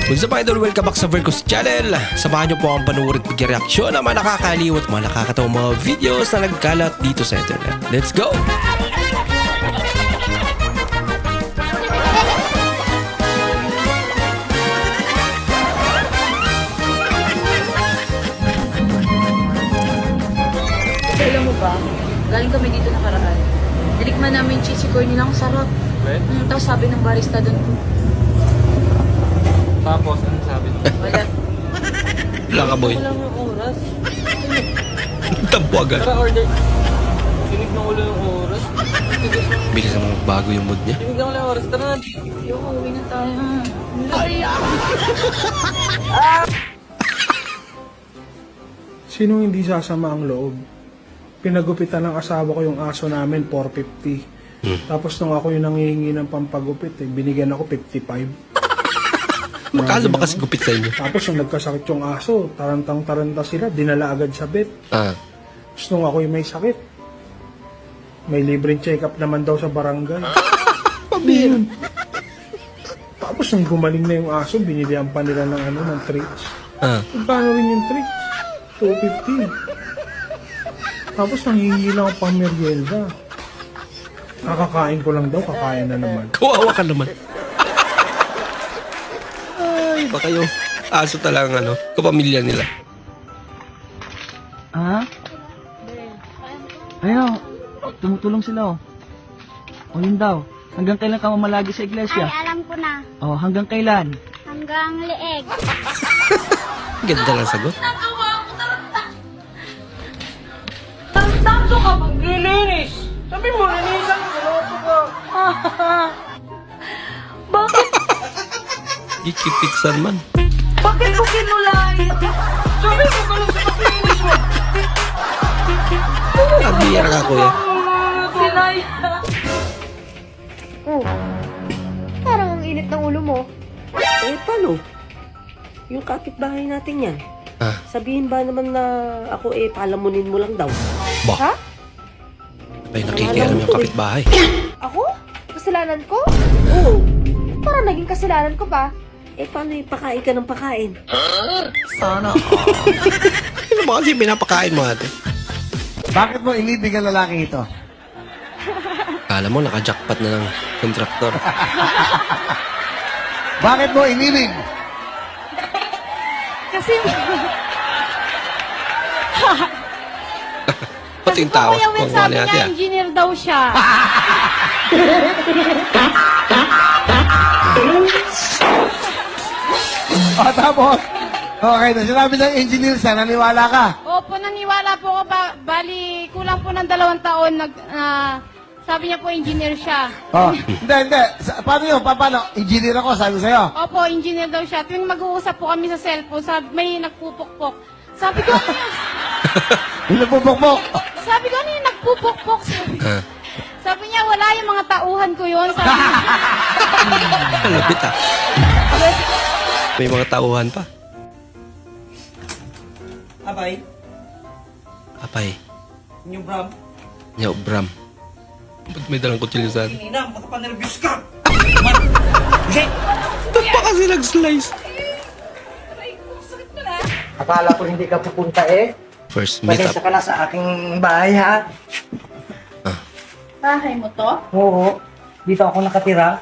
What's up idol? Welcome back sa Vercos Channel. Samahan niyo po ang panuorin at reaksyon ng mga nakakaliw at mga nakakatawang mga videos na nagkalat dito sa internet. Let's go! Alam mo ba, galing kami dito nakaraan. Nalikman namin yung cheesy corn nila, ang sarap. Right? Tapos sabi ng barista doon, Tapos, anong sabi niya? wala. Wala ka boy. Wala yung oras. Tampo agad. Tara, order. Sinig na ulo yung oras. Bilis naman bago yung mood niya. Sinig na ulo yung oras. Tara na. Yung uwi na tayo. Sinong hindi sasama ang loob? Pinagupitan ng asawa ko yung aso namin, 450. Tapos nung ako yung nangihingi ng pampagupit, binigyan ako 55. Magkano ba kasi gupit sa inyo? Tapos nung nagkasakit yung aso, tarantang-taranta sila, dinala agad sa vet. Ah, Tapos nung ako yung may sakit, may libreng check-up naman daw sa barangay. Pabir! Tapos nung gumaling na yung aso, binilihan pa nila ng treats. ah. Magkano rin yung treats? 250. Tapos nanghihingi lang ako pang merienda. Kakakain ko lang daw, kakain na naman. Kawawa ka naman. Ay, baka yung aso talagang kapamilya nila. Ha? Ayun, tumutulong sila oh. O yun daw, hanggang kailan ka mamalagi sa iglesia? Ay, alam ko na. Oh, hanggang kailan? Hanggang leeg. Ganda lang sagot. Tanto ka maglilinis. Sabi mo, linisan ko. Loko ka. Bakit? Gikipitsan man. Bakit ko kinulay? Sabi mo ka lang sa maglinis mo. Nabiyar ka kuya. Sinay. Oh, parang ang init ng ulo mo. Eh, paano? Yung kapitbahay natin yan. Ah, Sabihin ba naman na ako palamunin mo lang daw? bah. Ay, nakikialam yung kapitbahay. Ako? Kasalanan ko? Oo. Parang naging kasalanan ko ba? Eh, paano pakain ka ng pakain? Ano ba kasi pinapakain mo ate? Bakit mo inibig ang lalaki ito? Kala mo naka-jackpot na ng kontraktor. Bakit mo inibig? Kasi, Pati yung tao. Kuya Will, Kung sabi ano ate niya, ah. engineer daw siya. O tapos, okay na, sinabi ng engineer siya, naniwala ka. Opo, naniwala po ako. Bali, kulang po ng 2 taon. Sabi niya po, engineer siya. Oh, hindi. Paano yun? Paano? Engineer ako, sabi sa'yo. Opo, engineer daw siya. Tuwing mag-uusap po kami sa cellphone, may nagpupukpok. Sabi ko, ano yun? Yung nagpupukpok. Sabi ko, ano yung nagpupukpok? Ah, Sabi niya, wala yung mga tauhan ko yun. Sabi niya, lapit ah. May mga tauhan pa. Abay, Apay. yung Bram. Yo, Bram. Ba't may dalang kutsilyo sa atin? Ina, baka pa nervous ka. Ba't pa kasi nag-slice? Akala ko hindi ka pupunta eh. First meet up. Pasensya ka na sa aking bahay ha. Bahay mo to? Oo, dito ako nakatira.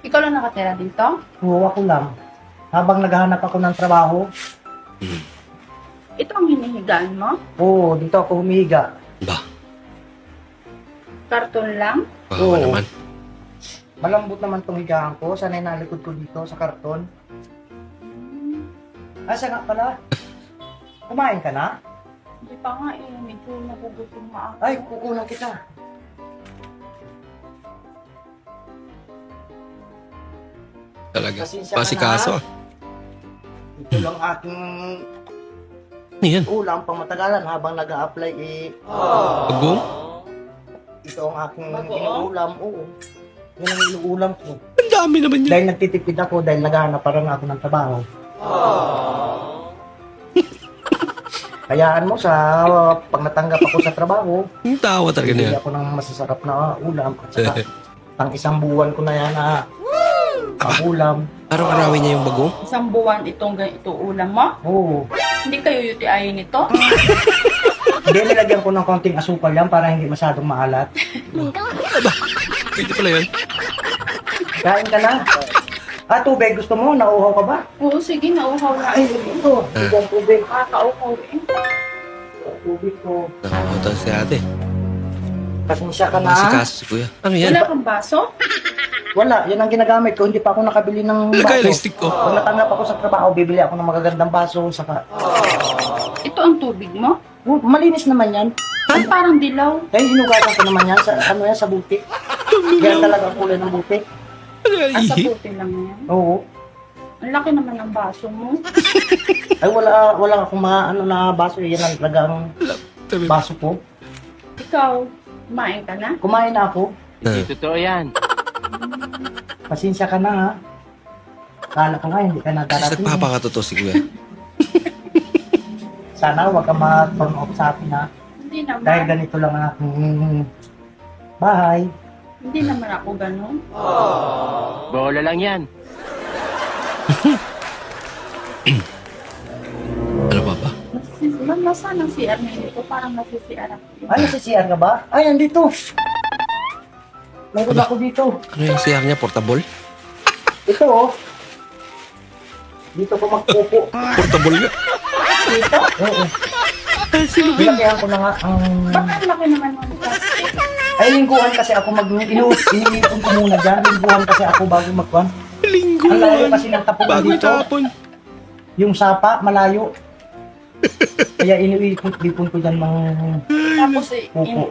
Ikaw lang nakatira dito? Oo, ako lang. Habang naghahanap ako ng trabaho, Ito ang hinihigaan mo? oo, dito ako humihiga. Ba, Karton lang? baka Oo. naman. Malambot naman tong higaan ko. Sanay nalikod ko dito sa karton. Asa nga pala? Kumain ka na? Hindi pa nga eh. Medyo nagugutom nga ako. Ay, kukunan kita. Talaga. Pasensya ka Pasikaso na. ah. Ito lang aking Ano yan? ulam pang matagalan habang nag-a-apply eh. Agong? Ito ang aking inuulam. Oo. Yan ang inuulam ko. Ang dami naman yan. Dahil nagtitipid ako dahil naghahanap pa rin ako ng trabaho. Hayaan mo sa pag natanggap ako sa trabaho, Ang tawa talaga na bibili yan. ako ng masasarap na ulam at saka Pang isang buwan ko na yan na ulam. Araw-arawin niya yung bago? Isang buwan itong ganito ulam mo? Oo. Hindi kayo UTI nito? Hindi, nilagyan ko ng konting asukal yan para hindi masyadong maalat. Pwede pala yun. Kain ka na. Tubig. Gusto mo? Nauuhaw ka ba? Oo, sige, nauhaw na. Ay, ito. Bigyan tubig. Kakauhaw eh. Tubig ko. Nakakota si ate. Pasensya ka na. Kasi kaso si kuya. Ano yan? Wala kang baso? Wala, yan ang ginagamit ko. Hindi pa ako nakabili ng Kaya lang baso. stick ko. Pag natanggap ako sa trabaho, bibili ako ng magagandang baso. Saka, Ito ang tubig mo? malinis naman yan. Ay, parang dilaw. Ay, hinugasan ko naman yan. Sa, ano yan, sa butik. Yan talaga ang kulay ng butik. Ano yan? Asa Ihi? puti lang yan. Oo. Ang laki naman ng baso mo. Ay, wala akong na baso. Yan ang talagang baso ko. Ikaw, kumain ka na? Kumain na ako. Totoo yan. Pasensya ka na, ha. Kala ko nga, hindi ka na Kasi darating. nagpapakatotoo si kuya. Sana huwag ka ma-turn off sa akin, ha. Hindi naman. Dahil ganito lang ang aking bahay. Hindi naman ako ganun. Bola lang yan. Ano pa ba? Nasaan ang CR na ito? Parang nasi-CR ako. Ay, nasa-CR ka ba? Ay, andito. Mayroon ako dito. Ano yung CR niya? Portable? Ito, oh. Dito ko magpupo. Portable nga. Dito? Oo. Bilakihan ko na nga ang... Baka ang laki naman ng plastic. Ay, lingguhan kasi ako iniipon ko muna dyan. Lingguhan kasi ako bago magkuhan. Linggo. Ang layo kasi ng tapon Bago dito. itapon. Yung sapa, malayo. Kaya iniipon ko dyan ng Tapos pupo.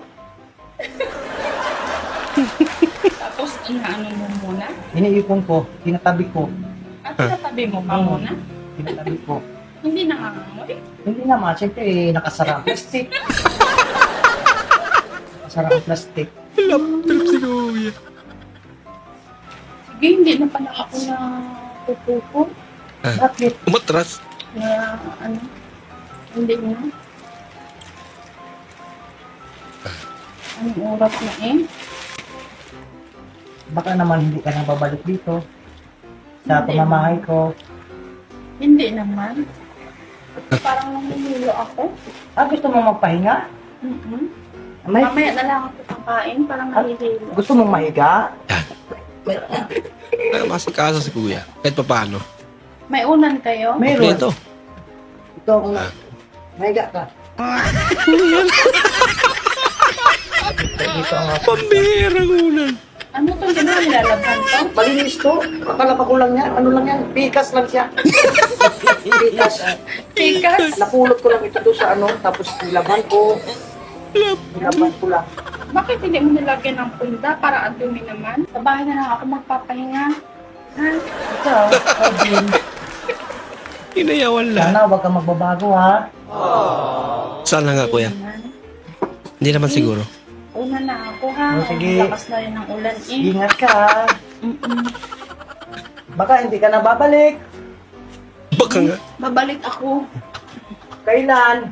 tapos inaano mo muna? Iniipon ko, tinatabi ko. At tinatabi mo pa muna? Tinatabi ko. Hindi nangangamoy? Hindi naman, siyempre nakasara ang plastic. Nakasara ang plastic. Laptop si kuya. Sige, hindi na pala ako na pupupo. Bakit? Umatras. Na ano? Hindi na. Anong oras na eh? Baka naman hindi ka nang babalik dito. Sa Hindi. pamamahay ko. Hindi naman. Parang nanginilo ako. Gusto mo magpahinga? Mm-hmm. May, Mamaya na lang ako kakain. Parang nanginilo. gusto mong mahiga? Masikaso si kuya. Kahit pa paano. May unan kayo? Meron. Ito. Ito ang mahiga ka. Dito ang Pambihirang unan. Ano itong ginawa? Nilalabhan to? malinis to. Akala ko lang yan. Ano lang yan? Pikas lang siya. Pikas. Tikas? Napulot ko lang ito doon sa ano. Tapos nilaban ko. Nilaban ko lang. Bakit hindi mo nilagyan ng punda para ang dumi naman? Sa bahay na lang ako magpapahinga. Ha? Ikaw, Robin. Inayawan lang. Sana huwag kang magbabago, ha? Sana nga kuya. Hindi naman siguro. Una na ako ha. Oh, sige. Ang lakas na rin ng ulan eh. Ingat ka, ha? Mm-mm. Baka hindi ka na babalik. Baka nga. Babalik ako. Kailan?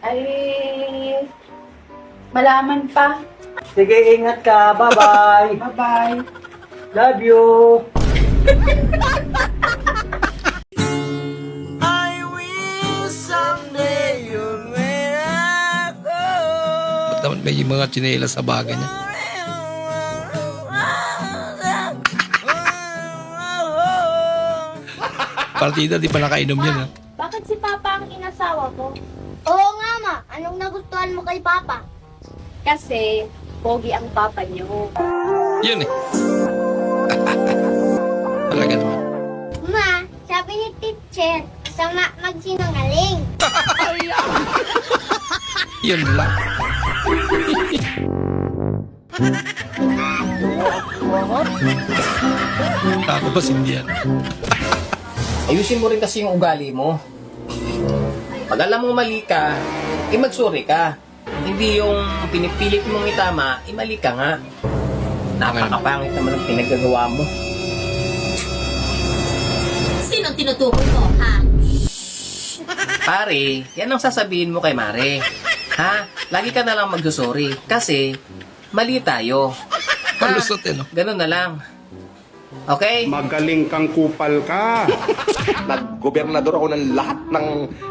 Ay... Malaman pa. Sige, ingat ka. Bye-bye. Bye-bye. Love you. Ba't naman may mga tsinelas sa baga niya? Partida, di pa nakainom yan ha. Bakit si Papa ang inasawa ko? Oo nga ma, anong nagustuhan mo kay Papa? Kasi, pogi ang Papa niyo. Yun eh. Talaga naman. Ma, sabi ni teacher, sama magsinungaling. Yun lang. Ako ba sindihan? Ayusin mo rin kasi yung ugali mo. Pag alam mo mali ka, magsuri ka. Hindi yung pinipilit mong itama, mali ka nga. Napakapangit naman ang pinagagawa mo. Sino tinutukoy mo, ha? Pare, yan ang sasabihin mo kay Mare. Ha? Lagi ka na lang magsusuri kasi mali tayo. Palusot eh, no? Ganun na lang. Okay? Magaling kang kupal ka. Nag-gobernador ako ng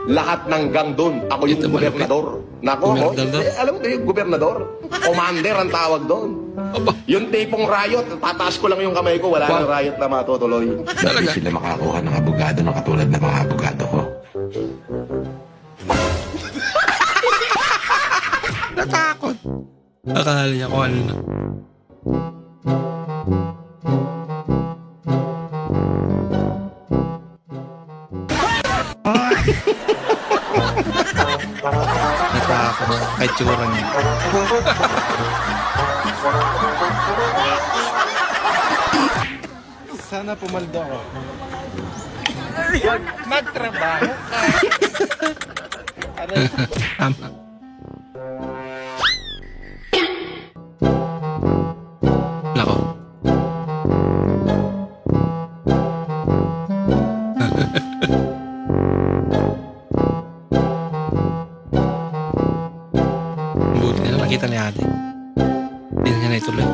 lahat ng gang doon. Ako yung Ito malapit. gobernador. Nako, Gobernador? alam mo yung gobernador? Commander ang tawag doon. Aba, Yung tipong riot, tataas ko lang yung kamay ko, wala nang riot na matutuloy. talaga. Hindi sila makakuha ng abogado na katulad ng mga abogado ko. Natakot. Akala niya kung ano na. Natakot. Kahit tsura niya. Sana pumaldo ako. Tama. Nako. Buti na lang nakita ni ate. Hindi na niya na ituloy.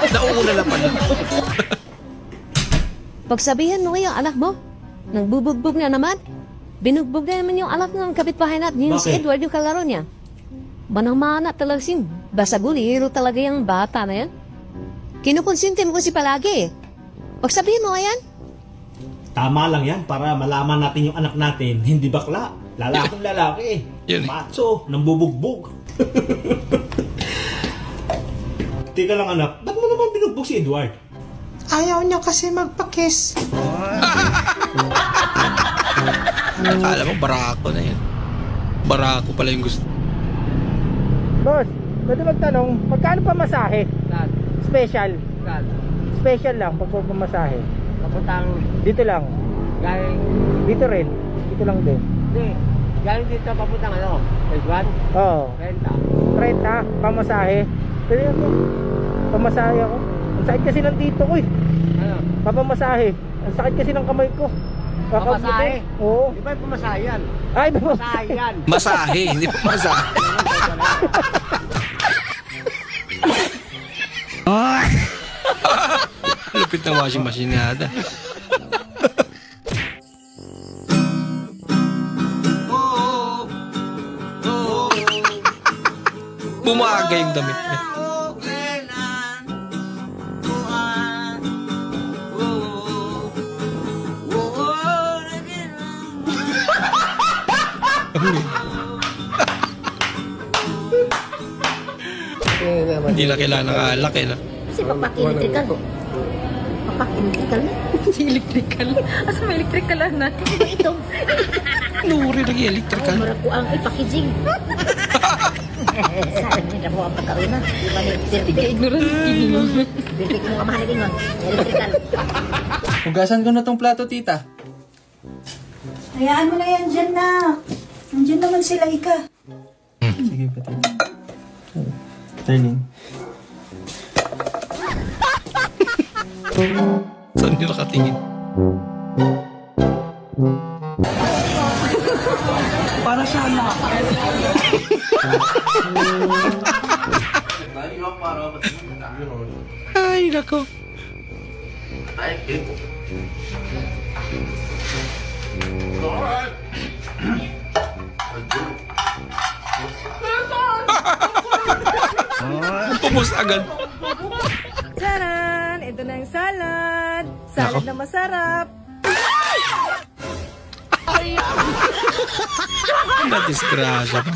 Nauna lang pala. Pagsabihan mo yung anak mo, nagbubugbog na naman. Binugbog na naman yung anak ng kapitbahay natin, yung si Edward, yung kalaro niya. Manang-mana talaga siyang basaguliro talaga yung bata na yan. Kinukonsinti mo kasi palagi eh. Pagsabihin mo yan. Tama lang yan para malaman natin yung anak natin, hindi bakla. Lalaking lalaki. Yun eh. Macho, nambubugbog. Teka lang anak, ba't mo naman binugbog si Edward? Ayaw niya kasi magpa-kiss. Akala mo barako na yan. Barako pala yung gusto. Boss, pwede magtanong, magkano pa masahe? Special. Special lang, pag pamasahe. Papuntang Dito lang. galing, Dito rin. Dito lang din. hindi, galing dito papuntang ano, Edwan, Oo. renta. 30, pamasahe. Pwede ako. Pamasahe ako. Ang sakit kasi ng dito ko eh. Ano? Papamasahe. Ang sakit kasi ng kamay ko. Pamasahe? Oo. Di ba yung pumasayan? Ay, Pumasayan. Masahe, hindi pa masahe. Lupit ng washing machine nga ata. Bumaga yung damit niya. Hindi na kailangan ng alak eh. No? Kasi papak-electrical ko. Papak-electrical na. Si electrical. Asa may electrical na? Ito. Nuri lagi electrical. Ay, marako ang ipakijing. Saan nila mo ang pagkauna? Di ba Tiga ignorant kini mo. Birtik mo nga mahalagin mo. Electrical. Hugasan ko na tong plato, tita. Hayaan mo na yan dyan na. Nandiyan naman sila, Ika. Sige pa, tita. Turning. Saan nyo nakatingin? Para sa anak. Ay, nako. Ubus agad. Charan! Ito na yung salad. Salad na masarap. Nadisgrasya pa.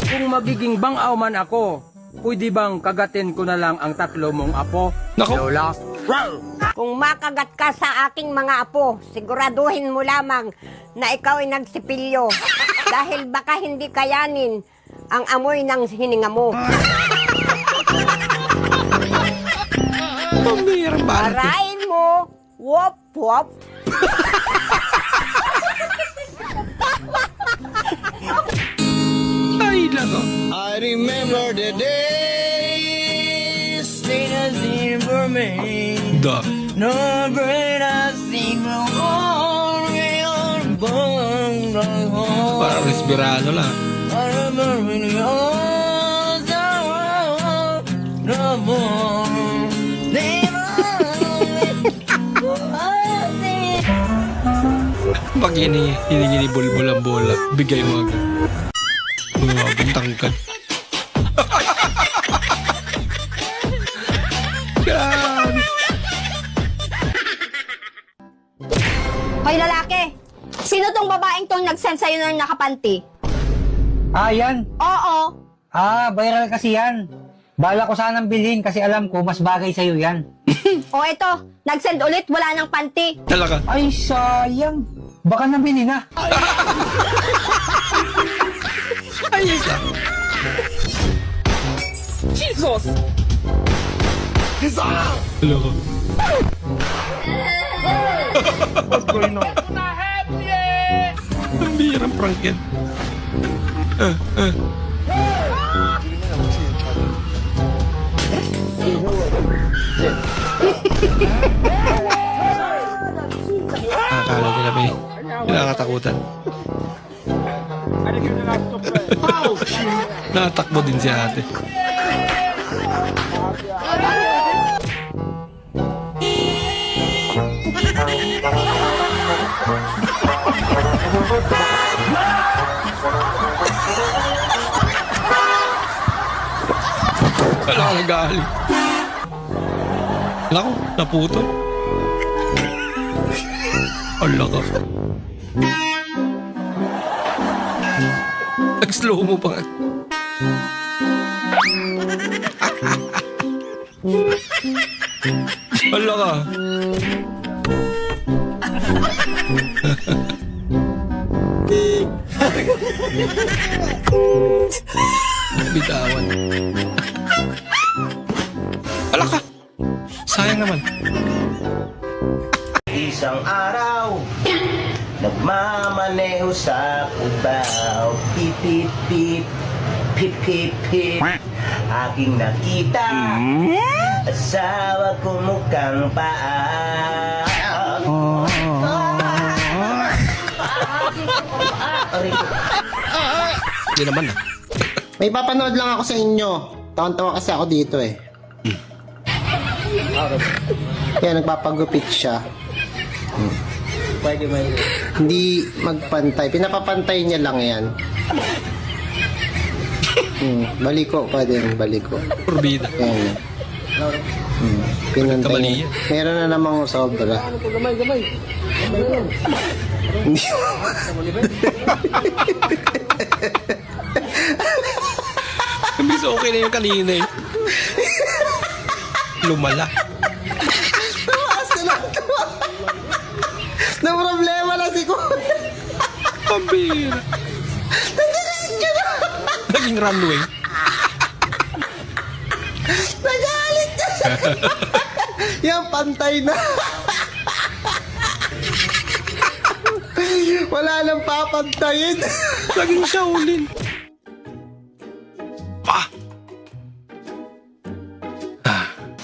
Kung magiging bangaw man ako, pwede bang kagatin ko na lang ang 3 mong apo? Nako. Lola? Kung makagat ka sa aking mga apo, siguraduhin mo lamang na ikaw ay nagsipilyo. Dahil baka hindi kayanin ang amoy ng hininga mo. Pambirang balat. Parain mo! Wop, wop! Ay, nako. I remember the days straight as for me. Da. No brain I see no more. Parang respirado lang. Pag hiningi ni Bulbul ang bola, bigay mo agad. Bintang ka. Grabe. Hoy lalaki, sino tong babaeng tong nag-send sa'yo ng nakapanti? Ah, yan. Oo. Ah, viral kasi yan. Bala ko sanang bilhin kasi alam ko mas bagay sa'yo yan. O eto, nag-send ulit, wala nang panty. Talaga. Ay, sayang. Baka nabili na. Ayos ah. Hello ko. Ang bihirang prank yan. Akala nila may nakakatakutan. Nakatakbo din si ate. Wala kang galing. Wala ko, naputo. Wala ka. Nag-slow mo pa. Wala ka. Bitawan. Wala ka. Sayang naman. Isang araw, nagmamaneho sa Cubao. Pip, pip, pip, pip, pip, pip. Aking nakita, asawa ko mukhang paa. Hindi naman ah. May papanood lang ako sa inyo. Tawan-tawa kasi ako dito eh. Kaya nagpapagupit siya. Hindi magpantay. Pinapapantay niya lang yan. Baliko pa din, baliko. Purbida. Ayan. Pinantay Kamali niya. yan. Meron na namang sobra. Gamay. Hindi Imbis okay na yung kanina eh. Lumala. na problema na si Kuya. Pambira. Naging runway. Nagalit ka siya. Yan, pantay na. Wala nang papantayin. Naging Shaolin.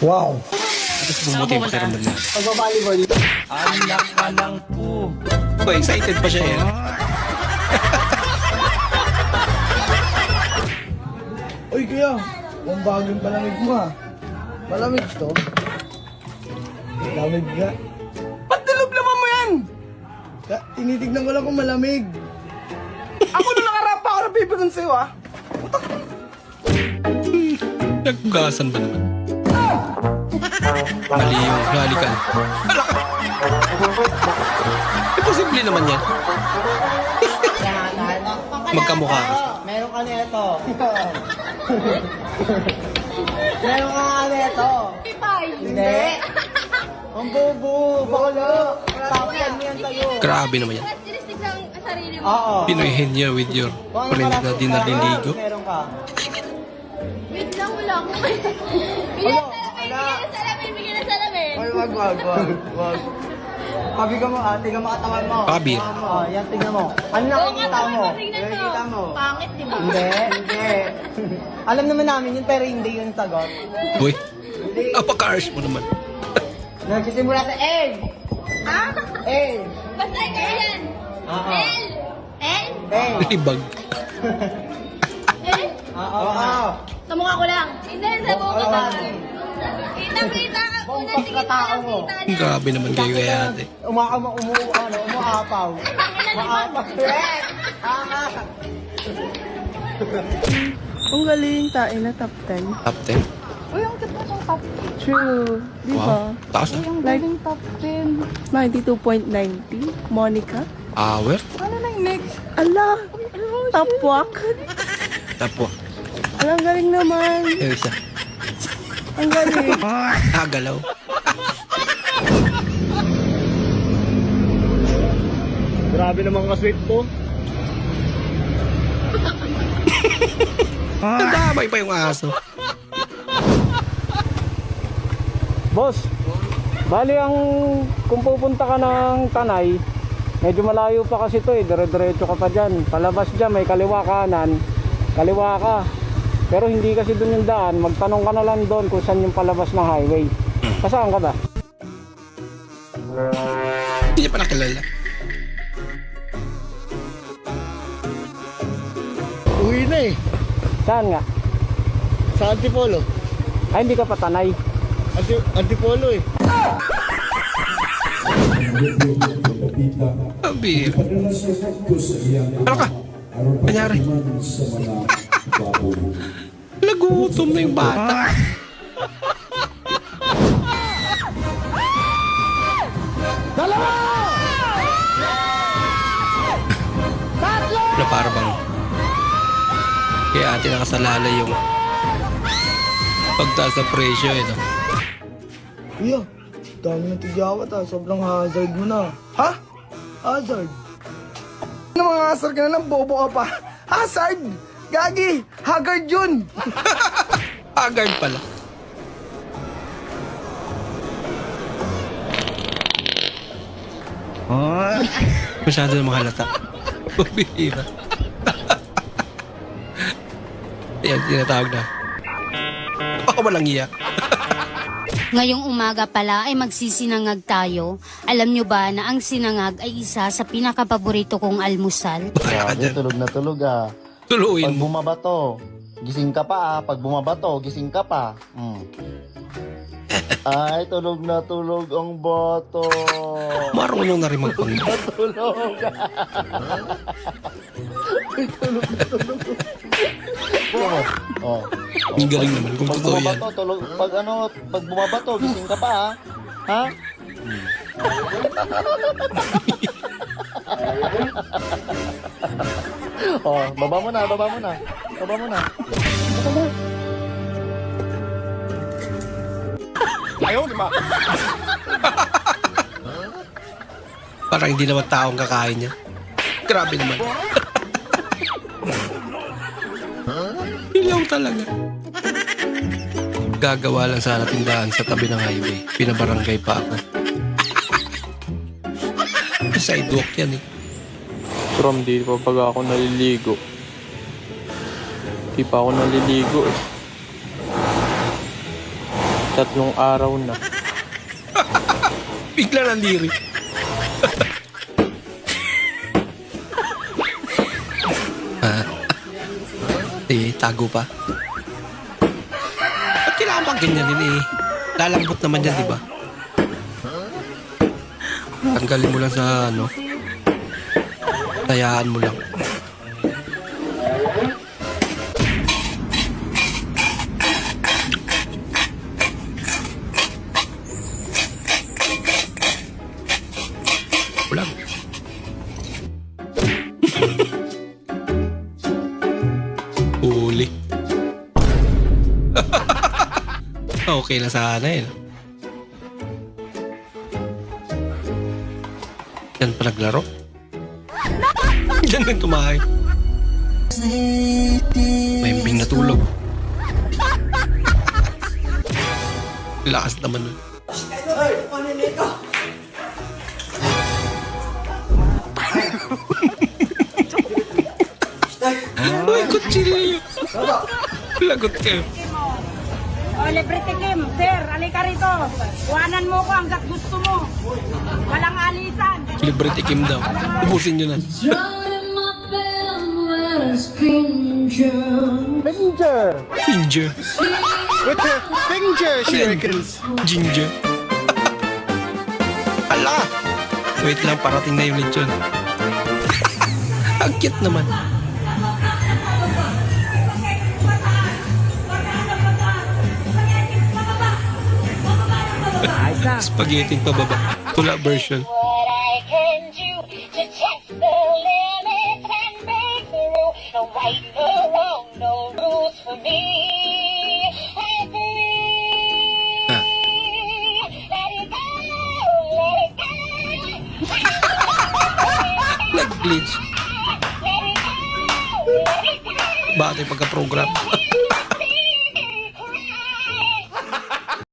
Wow. Tapos bumuti yung pakiramdam niya. Pag-volleyball. Anak ka lang po. Oh, excited pa siya eh. Uy, kuya. Ang bagong palamig mo ah. Malamig to. Malamig nga. Ba't nilublaman mo yan? Tinitignan ko lang kung malamig. Ako na nakarap pa ako na pipitan sa'yo ah. Nagkugasan ba naman? Mali yung halikan. Alak! Imposible naman yan. Magkamukha ka. Meron ka nito. Meron ka nga nito. Hindi. Ang bobo. Bakala. Tapian mo yan tayo. Grabe naman yan. Oo. Pinoy henyo with your friend na di naliligo. Meron ka. Wait lang, wala akong bigyan ng salamin. Ay, wag. Pabi ka mo, tingnan mo katawan mo. Pabi. Yan, tingnan mo. Ano nakikita mo? Nakikita mo. Pangit, di ba? Hindi. Alam naman namin yun, pero hindi yun sagot. Uy, apaka-harsh mo naman. Nagsisimula sa L. Ah? L. Basta ikaw yan. Oo. L. L? Libag. Oo. Sa mukha ko lang. Hindi, sa mukha ba? Kita ka. Unang tingin pa lang kita. Grabe naman kayo kaya ate. Umaapaw. Ang galing, tain na top 10. Top 10? Uy, ang ganda ng top 10. True. Di ba? Wow. Taas na. Ang galing top 10. 92.90. Monica. Hour? Ano na yung next? Ala! Tapwak. Tapo. Ang galing naman. Yung isa. Ang galing. Galaw. Grabe naman ka-sweet po. Damay pa yung aso. Boss, bali kung pupunta ka ng Tanay, medyo malayo pa kasi to dire-diretso ka pa dyan. Palabas dyan, may kaliwa kanan, kaliwa ka. Pero hindi kasi dun yung daan, magtanong ka na lang doon kung saan yung palabas ng highway. Saan ka ba? Hindi niya pala kilala. Uwi na eh. Saan nga? Sa Antipolo. Ay, hindi ka pa Tanay. Antipolo eh. Sabi. Ano ka? Kanyari. Nagutom na yung bata. Na para bang kaya ate nakasalala yung pagtaas ng presyo no? Kuya, dami ng tigyawat ha. Sobrang hazard mo na. Ha? Hazard? Ano mga hazard ka na lang? Bobo ka pa. Hazard! Gagi! Haggard yun! Haggard pala. Masyado na mahalata. Bumihira. Yan, tinatawag na. Baka walang iya. Ngayong umaga pala ay magsisinangag tayo. Alam nyo ba na ang sinangag ay isa sa pinakapaborito kong almusal? Tulog na tulog ah. Tuluin Pag mo. bumabato, gising ka pa ah. Pag bumabato, gising ka pa. Ay, tulog na tulog ang bato. Marunong na rin magpanggap. Tulog. Ay, tulog na tulog. Oh. Ang galing naman kung Pag totoo yan. bumabato, tulog. Pag bumabato, gising ka pa ah. Ha? Oh, baba mo na. Baba mo na. Ayaw, di ba? Parang hindi naman taong kakain niya. Grabe naman. Ilaw talaga. Gagawa lang sana tindahan sa tabi ng highway. Pinabarangay pa ako. Sidewalk yan eh. From di pa pag ako naliligo. Di pa ako naliligo eh. 3 araw na. Bigla ng liri. Tago pa. Ba't kailangan bang ganyan din eh? Lalambot naman yan, di ba? Tanggalin mo lang sa ano. Tayaan mo lang. Ulang. Huli. Okay na sana eh. Yan pa naglaro. Yan din tumahay. Mahimbing na tulog. Lakas naman nun. Uy, kutsilyo. Lagot kayo. O, libre tikim. Sir, alika rito. Kuhanan mo ko hanggat gusto mo. Walang alisan. Libre tikim daw. Ubusin nyo na. Finger! Ginger. With her finger, she reckons. Ginger. Ala! Wait lang, parating na yung lechon. Ang cute naman. Spaghetti pababa. Tula version. Nag-glitch. Bakit yung pagka-program?